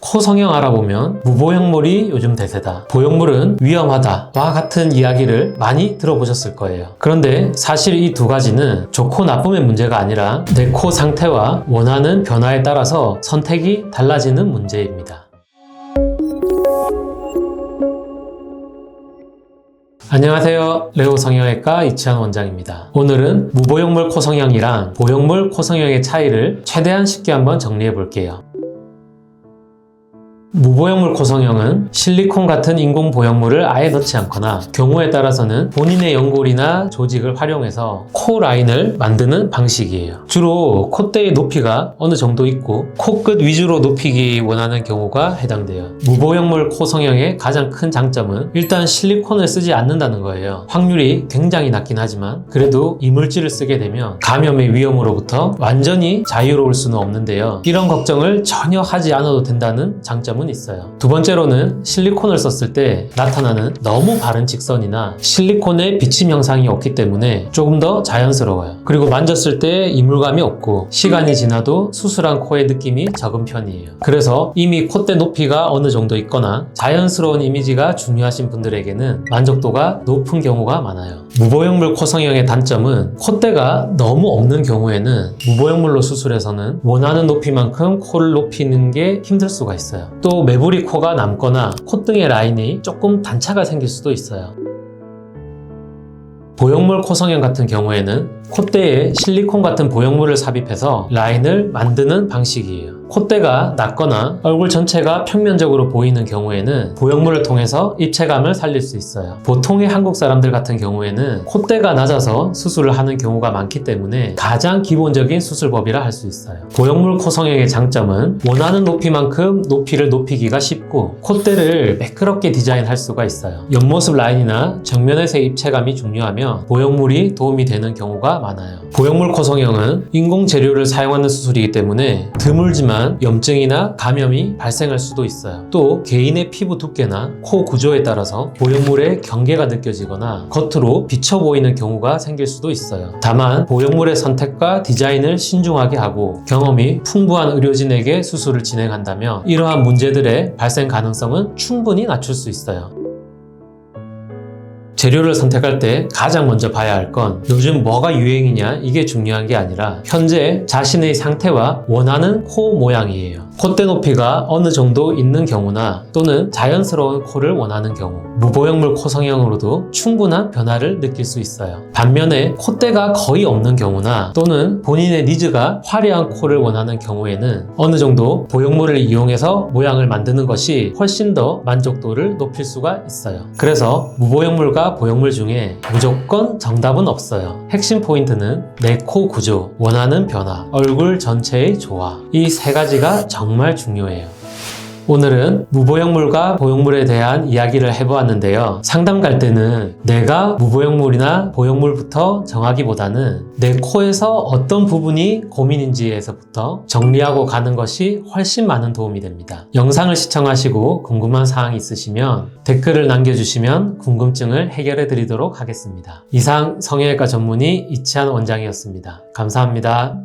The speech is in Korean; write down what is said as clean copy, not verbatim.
코 성형 알아보면 무보형물이 요즘 대세다, 보형물은 위험하다 와 같은 이야기를 많이 들어보셨을 거예요. 그런데 사실 이 두 가지는 좋고 나쁨의 문제가 아니라 내 코 상태와 원하는 변화에 따라서 선택이 달라지는 문제입니다. 안녕하세요. 레오 성형외과 이치환 원장입니다. 오늘은 무보형물 코 성형이랑 보형물 코 성형의 차이를 최대한 쉽게 한번 정리해 볼게요. 무보형물 코 성형은 실리콘 같은 인공 보형물을 아예 넣지 않거나 경우에 따라서는 본인의 연골이나 조직을 활용해서 코 라인을 만드는 방식이에요. 주로 콧대의 높이가 어느 정도 있고 코끝 위주로 높이기 원하는 경우가 해당돼요. 무보형물 코 성형의 가장 큰 장점은 일단 실리콘을 쓰지 않는다는 거예요. 확률이 굉장히 낮긴 하지만 그래도 이물질을 쓰게 되면 감염의 위험으로부터 완전히 자유로울 수는 없는데요. 이런 걱정을 전혀 하지 않아도 된다는 장점은 있어요. 두 번째로는 실리콘을 썼을 때 나타나는 너무 바른 직선이나 실리콘의 비침 형상이 없기 때문에 조금 더 자연스러워요. 그리고 만졌을 때 이물감이 없고 시간이 지나도 수술한 코의 느낌이 적은 편이에요. 그래서 이미 콧대 높이가 어느 정도 있거나 자연스러운 이미지가 중요하신 분들에게는 만족도가 높은 경우가 많아요. 무보형물 코 성형의 단점은 콧대가 너무 없는 경우에는 무보형물로 수술해서는 원하는 높이만큼 코를 높이는 게 힘들 수가 있어요. 또 매부리 코가 남거나 콧등의 라인이 조금 단차가 생길 수도 있어요. 보형물 코 성형 같은 경우에는 콧대에 실리콘 같은 보형물을 삽입해서 라인을 만드는 방식이에요. 콧대가 낮거나 얼굴 전체가 평면적으로 보이는 경우에는 보형물을 통해서 입체감을 살릴 수 있어요. 보통의 한국 사람들 같은 경우에는 콧대가 낮아서 수술을 하는 경우가 많기 때문에 가장 기본적인 수술법이라 할 수 있어요. 보형물 코 성형의 장점은 원하는 높이만큼 높이를 높이기가 쉽고 콧대를 매끄럽게 디자인할 수가 있어요. 옆모습 라인이나 정면에서의 입체감이 중요하면 보형물이 도움이 되는 경우가 많아요. 보형물 코 성형은 인공 재료를 사용하는 수술이기 때문에 드물지만 염증이나 감염이 발생할 수도 있어요. 또 개인의 피부 두께나 코 구조에 따라서 보형물의 경계가 느껴지거나 겉으로 비쳐 보이는 경우가 생길 수도 있어요. 다만 보형물의 선택과 디자인을 신중하게 하고 경험이 풍부한 의료진에게 수술을 진행한다면 이러한 문제들의 발생 가능성은 충분히 낮출 수 있어요. 재료를 선택할 때 가장 먼저 봐야 할 건 요즘 뭐가 유행이냐 이게 중요한 게 아니라 현재 자신의 상태와 원하는 코 모양이에요. 콧대 높이가 어느 정도 있는 경우나 또는 자연스러운 코를 원하는 경우 무보형물 코 성형으로도 충분한 변화를 느낄 수 있어요. 반면에 콧대가 거의 없는 경우나 또는 본인의 니즈가 화려한 코를 원하는 경우에는 어느 정도 보형물을 이용해서 모양을 만드는 것이 훨씬 더 만족도를 높일 수가 있어요. 그래서 무보형물과 보형물 중에 무조건 정답은 없어요. 핵심 포인트는 내 코 구조, 원하는 변화, 얼굴 전체의 조화, 이 세 가지가 정말 중요해요. 오늘은 무보형물과 보형물에 대한 이야기를 해보았는데요. 상담 갈 때는 내가 무보형물이나 보형물부터 정하기보다는 내 코에서 어떤 부분이 고민인지에서부터 정리하고 가는 것이 훨씬 많은 도움이 됩니다. 영상을 시청하시고 궁금한 사항이 있으시면 댓글을 남겨주시면 궁금증을 해결해 드리도록 하겠습니다. 이상 성형외과 전문의 이치환 원장이었습니다. 감사합니다.